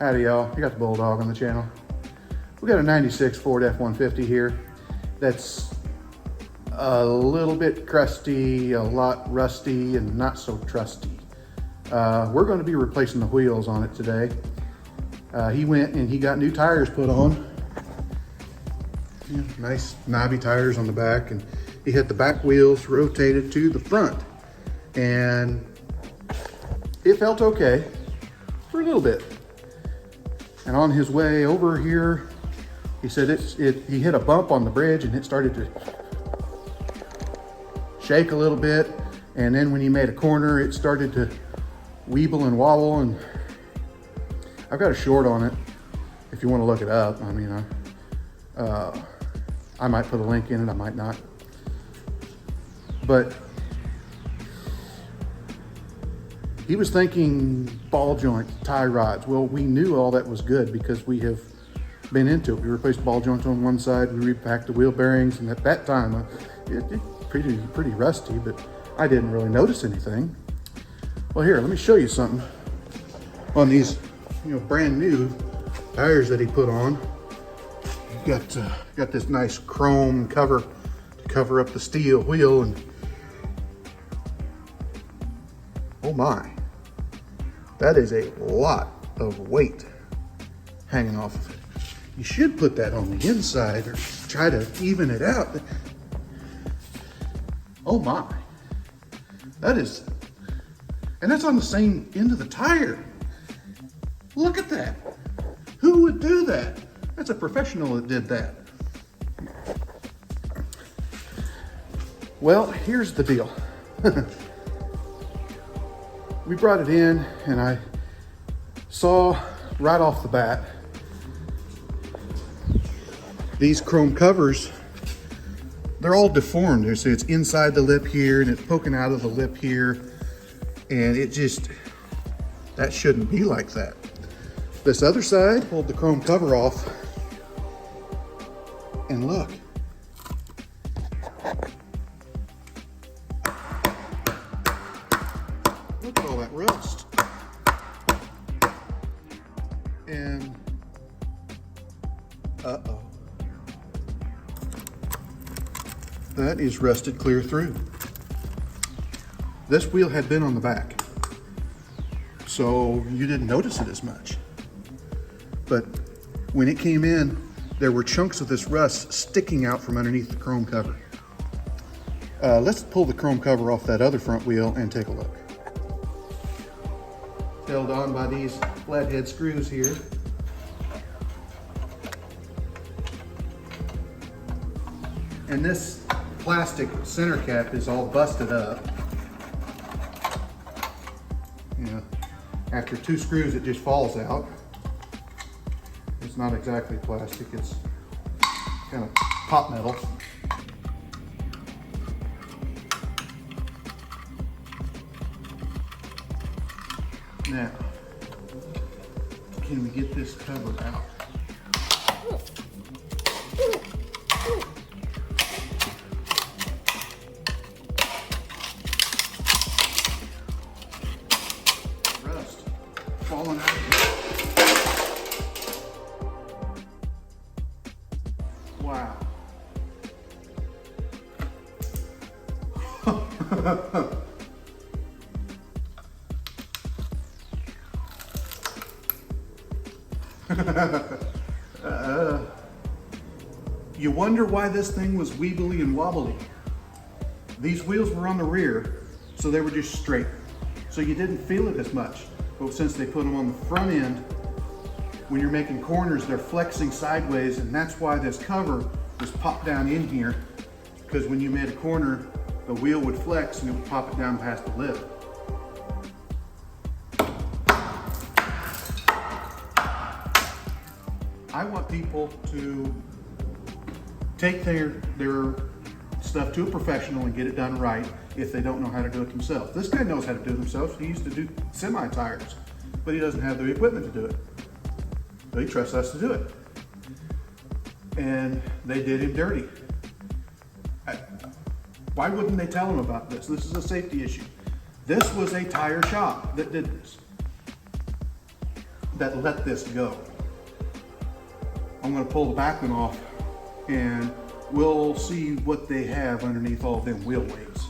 Howdy y'all, I got the Bulldog on the channel. We got a 96 Ford F-150 here that's a little bit crusty, a lot rusty, and not so trusty. We're going to be replacing the wheels on it today. He went and he got new tires put on. Yeah, nice knobby tires on the back, and he had the back wheels rotated to the front. And it felt okay for a little bit. And on his way over here, he said he hit a bump on the bridge and it started to shake a little bit. And then when he made a corner, it started to weeble and wobble. And I've got a short on it if you want to look it up. I mean, I might put a link in it, I might not. But he was thinking ball joint, tie rods. Well, we knew all that was good because we have been into it. We replaced ball joints on one side, we repacked the wheel bearings, and at that time, it pretty rusty, but I didn't really notice anything. Well, here, let me show you something on these, brand new tires that he put on. You got this nice chrome cover to cover up the steel wheel, and oh my, that is a lot of weight hanging off of it. You should put that on the inside or try to even it out. Oh my, that is, and that's on the same end of the tire. Look at that. Who would do that? That's a professional that did that. Well, here's the deal. We brought it in and I saw right off the bat, these chrome covers, they're all deformed. So it's inside the lip here and it's poking out of the lip here. And it just, that shouldn't be like that. This other side, pulled the chrome cover off and look. Look at all that rust. And, uh-oh. That is rusted clear through. This wheel had been on the back, so you didn't notice it as much. But when it came in, there were chunks of this rust sticking out from underneath the chrome cover. Let's pull the chrome cover off that other front wheel and take a look. Held on by these flathead screws here. And this plastic center cap is all busted up. After 2 screws, it just falls out. It's not exactly plastic, it's kind of pot metal. Now, can we get this cover out? Rust falling out. Wow. You wonder why this thing was weebly and wobbly. These wheels were on the rear, so they were just straight. So you didn't feel it as much. But since they put them on the front end, when you're making corners, they're flexing sideways, and that's why this cover was popped down in here, because when you made a corner, the wheel would flex and it would pop it down past the lip. I want people to take their stuff to a professional and get it done right if they don't know how to do it themselves. This guy knows how to do it himself. He used to do semi-tires, but he doesn't have the equipment to do it. But he trusts us to do it. And they did him dirty. Why wouldn't they tell him about this? This is a safety issue. This was a tire shop that did this. that let this go. I'm gonna pull the back one off and we'll see what they have underneath all of them wheel weights.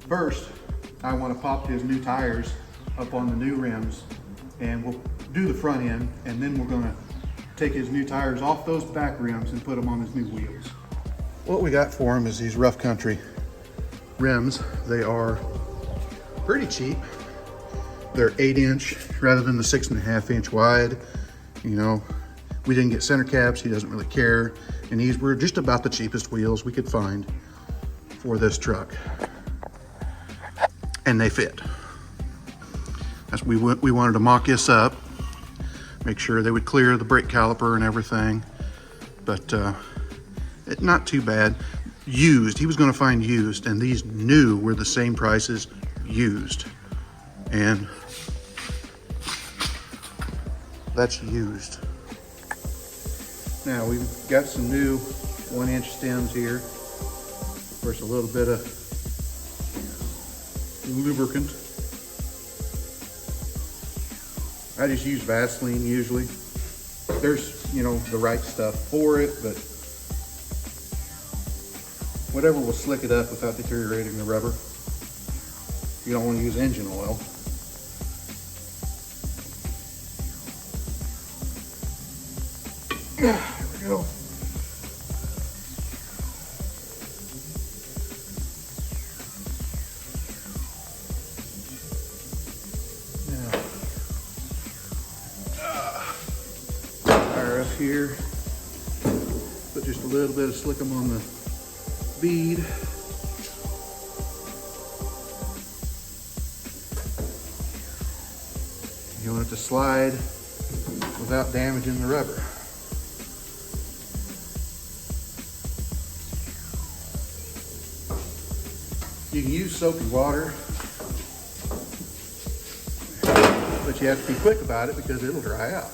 First, I wanna pop his new tires up on the new rims, and we'll do the front end, and then we're gonna take his new tires off those back rims and put them on his new wheels. What we got for him is these rough country rims. They are pretty cheap. They're 8-inch rather than the 6.5-inch wide. You know, we didn't get center caps, he doesn't really care. And these were just about the cheapest wheels we could find for this truck. And they fit. We wanted to mock this up, make sure they would clear the brake caliper and everything, but not too bad. Used, he was going to find used, and these new were the same price as used, and that's used. Now we've got some new 1-inch stems here. Of course, a little bit of lubricant. I just use Vaseline usually. There's, you know, the right stuff for it, but whatever will slick it up without deteriorating the rubber. You don't want to use engine oil. There we go. Here, put just a little bit of slickum on the bead. You want it to slide without damaging the rubber. You can use soapy water, but you have to be quick about it because it'll dry out.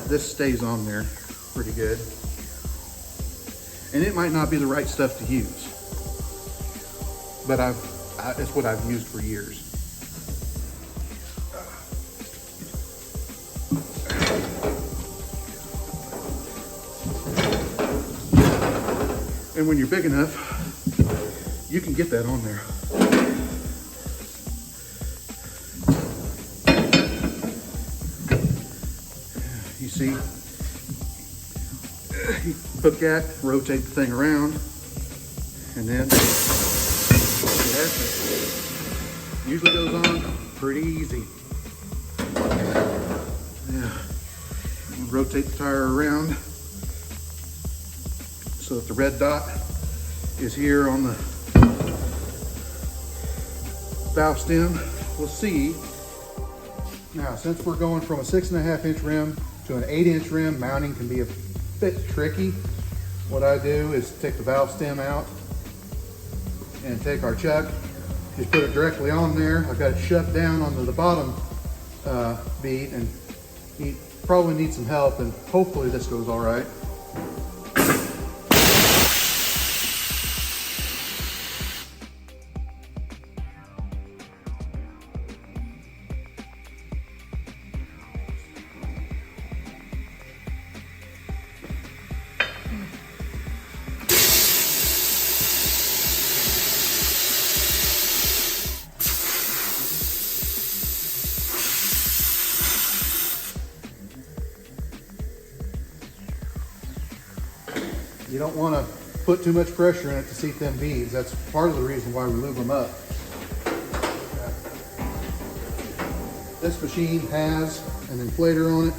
This stays on there pretty good. And it might not be the right stuff to use, but it's what I've used for years. And when you're big enough, you can get that on there. You see, you hook that, rotate the thing around, and then it usually goes on pretty easy. Yeah, you rotate the tire around so that the red dot is here on the valve stem. We'll see. Now, since we're going from a 6.5-inch rim to an 8-inch rim, mounting can be a bit tricky. What I do is take the valve stem out and take our chuck, just put it directly on there. I've got it shut down onto the bottom bead, and you probably need some help, and hopefully this goes all right. You don't want to put too much pressure in it to seat them beads. That's part of the reason why we lube them up. This machine has an inflator on it.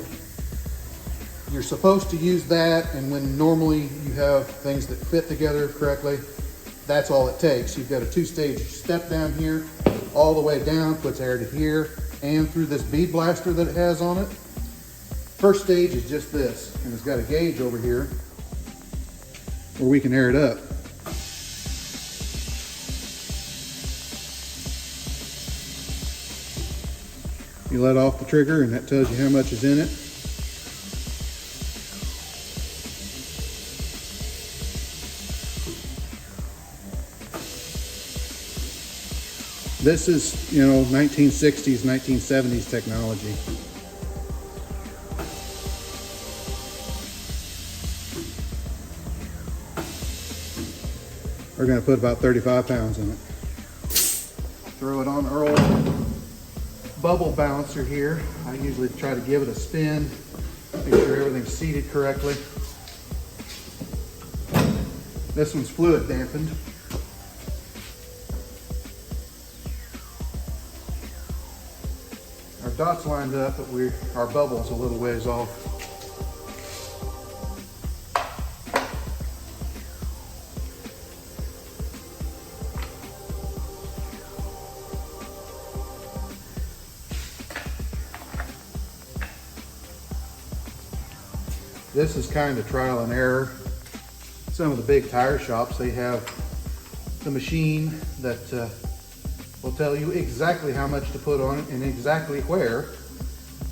You're supposed to use that, and when normally you have things that fit together correctly, that's all it takes. You've got a 2-stage step down here, all the way down, puts air to here, and through this bead blaster that it has on it. First stage is just this, and it's got a gauge over here where we can air it up. You let off the trigger and that tells you how much is in it. This is, 1960s, 1970s technology. We're gonna put about 35 pounds in it. Throw it on our old bubble balancer here. I usually try to give it a spin, make sure everything's seated correctly. This one's fluid dampened. Our dot's lined up, but our bubble's a little ways off. This is kind of trial and error. Some of the big tire shops, they have the machine that will tell you exactly how much to put on it and exactly where,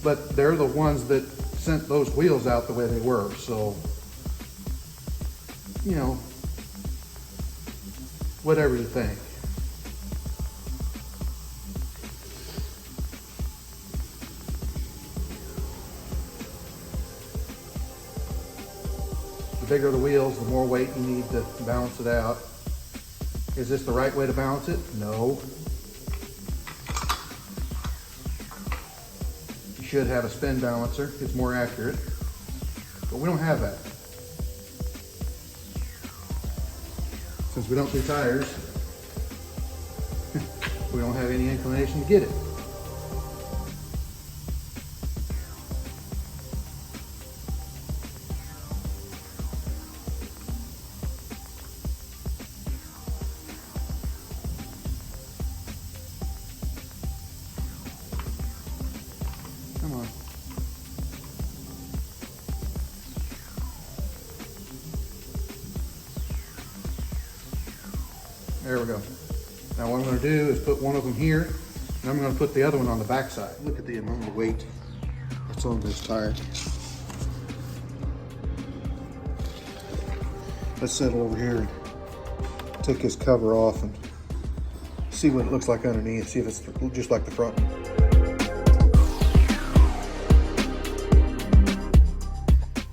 but they're the ones that sent those wheels out the way they were. So, you know, whatever you think. The bigger the wheels, the more weight you need to balance it out. Is this the right way to balance it? No. You should have a spin balancer. It's more accurate. But we don't have that. Since we don't do tires, we don't have any inclination to get it. Come on. There we go. Now what I'm going to do is put one of them here, and I'm going to put the other one on the back side. Look at the amount of weight that's on this tire. Let's settle over here and take this cover off and see what it looks like underneath, see if it's just like the front one.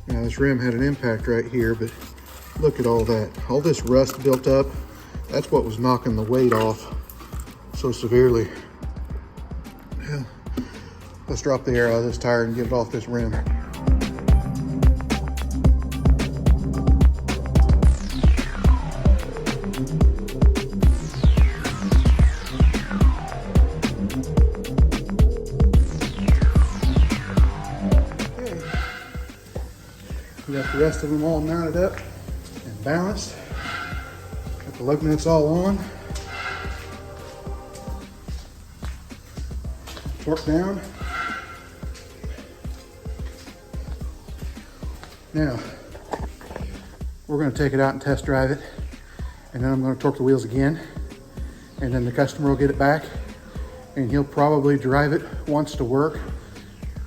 Now this rim had an impact right here, but look at all that. All this rust built up, that's what was knocking the weight off so severely. Yeah. Let's drop the air out of this tire and get it off this rim. We got the rest of them all mounted up and balanced. Got the lug nuts all on. Torque down. Now, we're going to take it out and test drive it, and then I'm going to torque the wheels again, and then the customer will get it back, and he'll probably drive it once to work,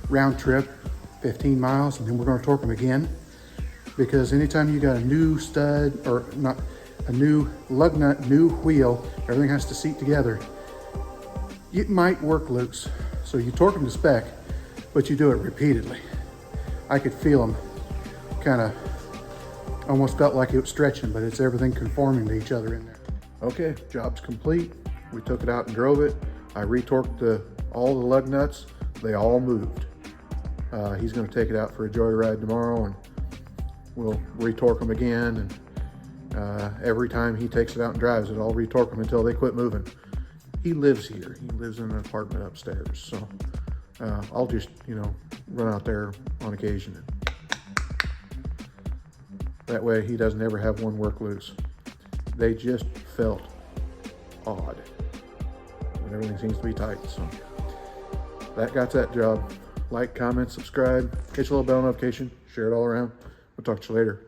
round trip, 15 miles, and then we're going to torque them again. Because anytime you got a new stud, or not a new lug nut, new wheel, everything has to seat together. It might work loose. So you torque them to spec, but you do it repeatedly. I could feel them kind of, almost felt like it was stretching, but it's everything conforming to each other in there. Okay, job's complete. We took it out and drove it. I retorqued all the lug nuts. They all moved. He's gonna take it out for a joyride tomorrow, and we'll retorque them again, and every time he takes it out and drives it, I'll retorque them until they quit moving. He lives here. He lives in an apartment upstairs, so I'll just, run out there on occasion. That way he doesn't ever have one work loose. They just felt odd, and everything seems to be tight, so that got that job. Like, comment, subscribe, hit your little bell notification, share it all around. We'll talk to you later.